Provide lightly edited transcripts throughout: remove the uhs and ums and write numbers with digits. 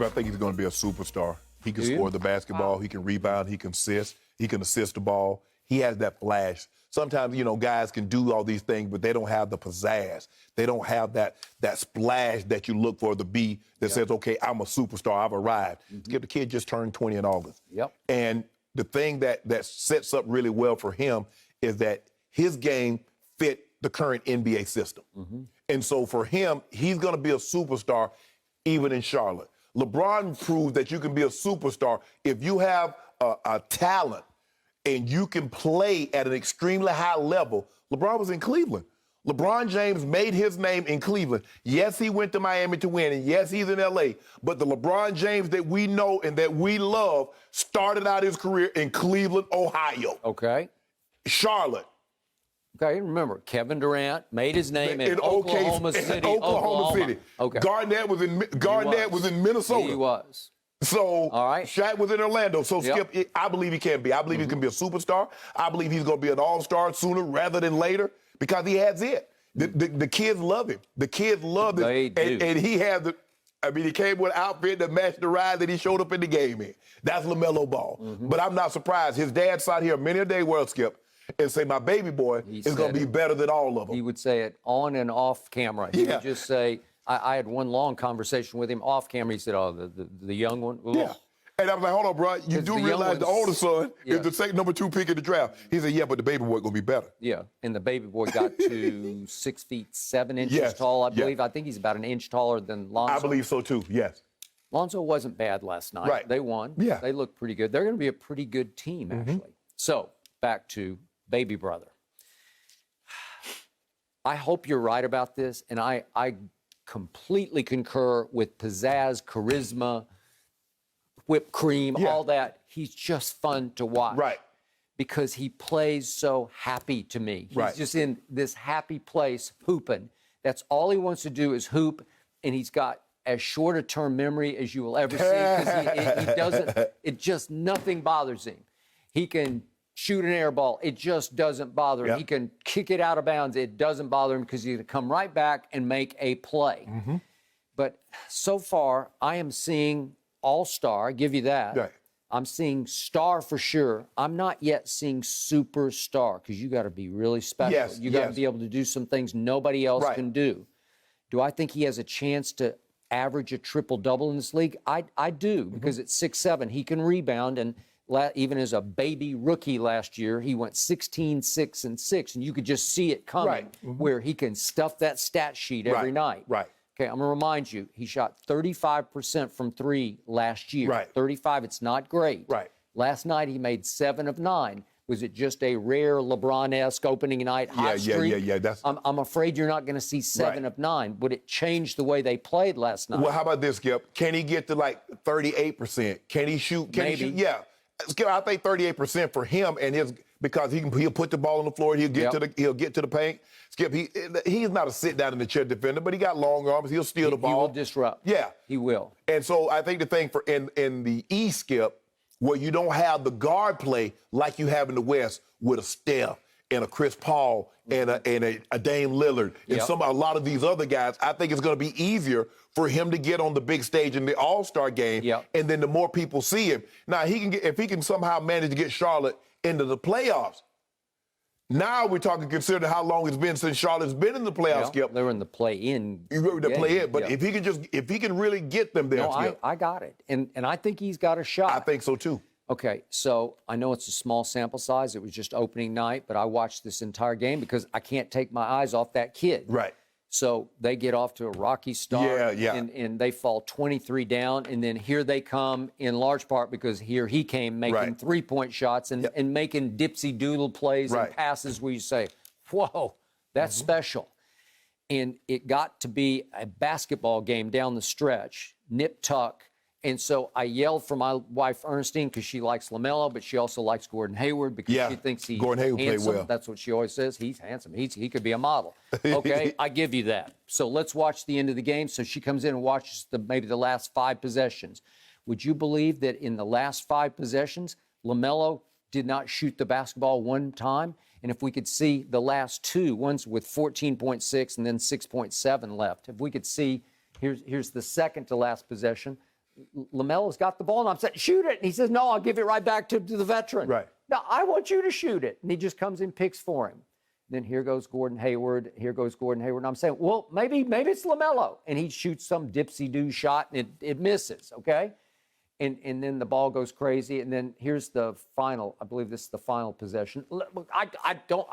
I think he's going to be a superstar. He can score the basketball. Wow. He can rebound. He can assist. He can assist the ball. He has that flash. Sometimes, guys can do all these things, but they don't have the pizzazz. They don't have that splash that you look for, the B that says, okay, I'm a superstar. I've arrived. The kid just turned 20 in August. And the thing that sets up really well for him is that his game fit the current NBA system. And so for him, he's going to be a superstar even in Charlotte. LeBron proved that you can be a superstar if you have a talent and you can play at an extremely high level. LeBron was in Cleveland. LeBron James made his name in Cleveland. Yes, he went to Miami to win, and yes, he's in L.A., but the LeBron James that we know and that we love started out his career in Cleveland, Ohio. Okay. Charlotte. Okay, remember, Kevin Durant made his name in Oklahoma City. Oklahoma City. Okay. Garnett was in Minnesota. He was. So, all right. Shaq was in Orlando. So, Skip, I believe he can be. I believe he can be a superstar. I believe he's going to be an all-star sooner rather than later because he has it. The kids love him. The kids love him. They do. And he had he came with an outfit that matched the ride that he showed up in the game in. That's LaMelo Ball. But I'm not surprised. His dad sat here many a day, World Skip, and say, my baby boy is going to be better than all of them. He would say it on and off camera. He would just say, I had one long conversation with him off camera. He said, oh, the young one? Ugh. Yeah. And I was like, hold on, bro. You do realize the older son is the number 2 pick in the draft. He said, yeah, but the baby boy going to be better. Yeah, and the baby boy got to 6 feet 7 inches tall, I believe. I think he's about an inch taller than Lonzo. I believe so, too, yes. Lonzo wasn't bad last night. Right. They won. Yeah. They looked pretty good. They're going to be a pretty good team, actually. So, back to baby brother. I hope you're right about this, and I completely concur with pizzazz, charisma, whipped cream, all that. He's just fun to watch. Right. Because he plays so happy to me. He's just in this happy place hooping. That's all he wants to do is hoop, and he's got as short a term memory as you will ever see because he doesn't, nothing bothers him. He can shoot an air ball. It just doesn't bother him. He can kick it out of bounds. It doesn't bother him because he's going to come right back and make a play. But so far, I am seeing all-star. I give you that. Right. I'm seeing star for sure. I'm not yet seeing superstar because you got to be really special. You got to be able to do some things nobody else can do. Do I think he has a chance to average a triple-double in this league? I do because at 6'7", he can rebound, and even as a baby rookie last year, he went 16, 6, and 6, and you could just see it coming where he can stuff that stat sheet every night. Right. Okay, I'm going to remind you, he shot 35% from 3 last year. Right. 35, it's not great. Right. Last night, he made 7 of 9. Was it just a rare LeBron-esque opening night hot streak? Yeah. I'm afraid you're not going to see 7 of 9. Would it change the way they played last night? Well, how about this, Skip? Can he get to, 38%? Can he shoot? Maybe. He shoot? Yeah. Skip, I think 38% for him and because he'll put the ball on the floor and he'll get to the paint. Skip, he's not a sit down in the chair defender, but he got long arms. He'll steal the ball. He will disrupt. Yeah, he will. And so I think the thing for in the East, Skip, where you don't have the guard play like you have in the West with a Steph and a Chris Paul and a Dame Lillard and a lot of these other guys, I think it's going to be easier for him to get on the big stage in the All-Star game. And then the more people see him. Now, if he can somehow manage to get Charlotte into the playoffs, now we're talking considering how long it's been since Charlotte's been in the playoffs, Skip. They were in the play-in. But if he can really get them there, Skip. I got it. And I think he's got a shot. I think so, too. Okay, so I know it's a small sample size. It was just opening night, but I watched this entire game because I can't take my eyes off that kid. Right. So they get off to a rocky start, and they fall 23 down, and then here they come in large part because here he came making three-point shots and making dipsy-doodle plays and passes where you say, whoa, that's special. And it got to be a basketball game down the stretch, nip-tuck. And so I yelled for my wife, Ernestine, because she likes LaMelo, but she also likes Gordon Hayward because she thinks he's handsome. Played well. That's what she always says. He's handsome. He could be a model. Okay, I give you that. So let's watch the end of the game. So she comes in and watches maybe the last 5 possessions. Would you believe that in the last 5 possessions, LaMelo did not shoot the basketball one time? And if we could see the last 2, one's with 14.6 and then 6.7 left. If we could see, here's the second to last possession. LaMelo's got the ball, and I'm saying, shoot it. And he says, no, I'll give it right back to the veteran. Right. No, I want you to shoot it. And he just comes and picks for him. Then here goes Gordon Hayward. Here goes Gordon Hayward. And I'm saying, well, maybe it's LaMelo. And he shoots some dipsy-do shot, and it misses, okay? And then the ball goes crazy. And then here's the final. I believe this is the final possession. I don't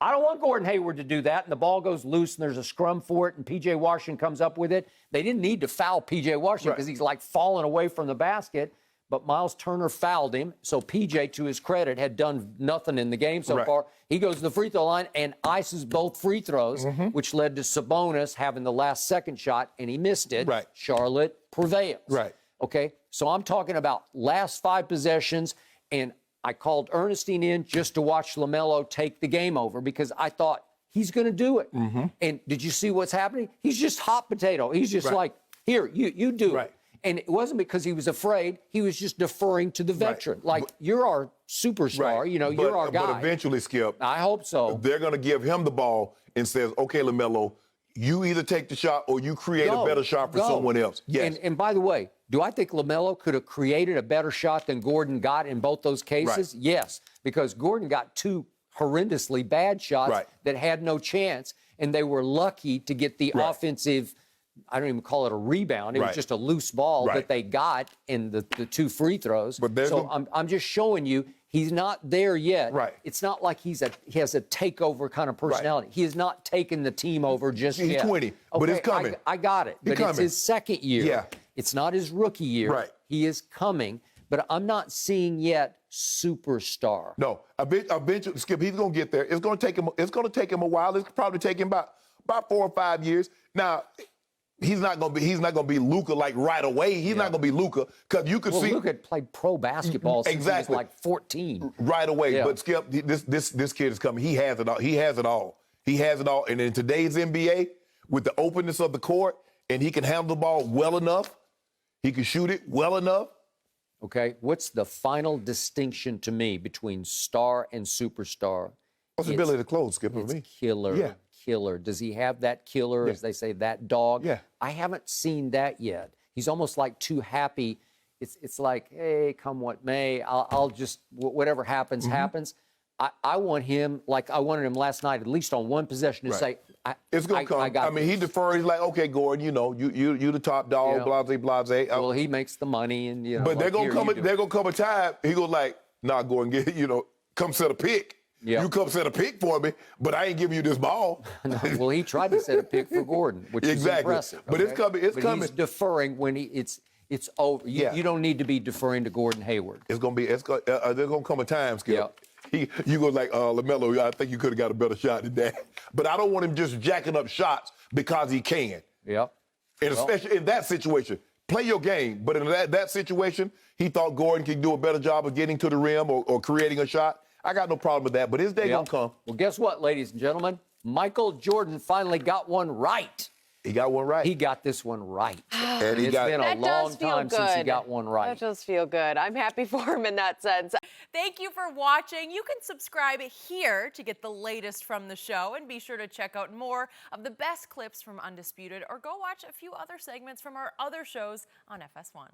want Gordon Hayward to do that. And the ball goes loose, and there's a scrum for it, and P.J. Washington comes up with it. They didn't need to foul P.J. Washington because he's like falling away from the basket. But Miles Turner fouled him. So P.J., to his credit, had done nothing in the game so far. He goes to the free throw line and ices both free throws, which led to Sabonis having the last second shot, and he missed it. Right. Charlotte prevails. Right. Okay, so I'm talking about last 5 possessions, and I called Ernestine in just to watch LaMelo take the game over because I thought he's going to do it. And did you see what's happening? He's just hot potato. He's just like, here, you do it. And it wasn't because he was afraid. He was just deferring to the veteran. Like, you're our superstar. You know, you're our guy. But eventually, Skip, I hope so. They're going to give him the ball and says, okay, LaMelo, you either take the shot or you create a better shot for someone else. Yes. And by the way, do I think LaMelo could have created a better shot than Gordon got in both those cases? Yes, because Gordon got 2 horrendously bad shots that had no chance, and they were lucky to get the offensive, I don't even call it a rebound. It was just a loose ball that they got in the 2 free throws. But so I'm just showing you he's not there yet. It's not like he has a takeover kind of personality. He has not taken the team over just yet. He's 20, but it's coming. I got it. But it's his second year. It's not his rookie year. He is coming, but I'm not seeing yet superstar. No, I bet you, Skip, he's going to get there. It's going to take him. It's going to take him a while. It's probably take him about 4 or 5 years. Now, he's not going to be Luka like right away. He's not going to be Luka because you could see Luka had played pro basketball since he was like 14. Right away. But Skip, this kid is coming. He has it all. He has it all. He has it all. And in today's NBA, with the openness of the court, and he can handle the ball well enough, he can shoot it well enough. Okay, what's the final distinction to me between star and superstar? What's the ability to close, Skip, for me? Killer. Killer. Does he have that killer, as they say, that dog? I haven't seen that yet. He's almost like too happy. It's like, hey, come what may, I'll just, whatever happens, happens. I want him, like I wanted him last night, at least on one possession, to say, it's going to come. I mean, he defers. He's like, okay, Gordon, you know, you the top dog, blase, blase. Well, he makes the money, and you know. But like, they're gonna come a time. He goes like, nah, Gordon, come set a pick. You come set a pick for me, but I ain't giving you this ball. Well, he tried to set a pick for Gordon, which is impressive. But it's coming. It's coming. He's deferring when it's over. You don't need to be deferring to Gordon Hayward. There's gonna come a time, Skip. You go like, LaMelo, I think you could have got a better shot than that. But I don't want him just jacking up shots because he can. And especially in that situation, play your game. But in that situation, he thought Gordon could do a better job of getting to the rim or creating a shot. I got no problem with that, but his day gonna come. Well, guess what, ladies and gentlemen? Michael Jordan finally got one right. He got one right. He got this one right. And it's been a long time since he got one right. That does feel good. I'm happy for him in that sense. Thank you for watching. You can subscribe here to get the latest from the show, and be sure to check out more of the best clips from Undisputed, or go watch a few other segments from our other shows on FS1.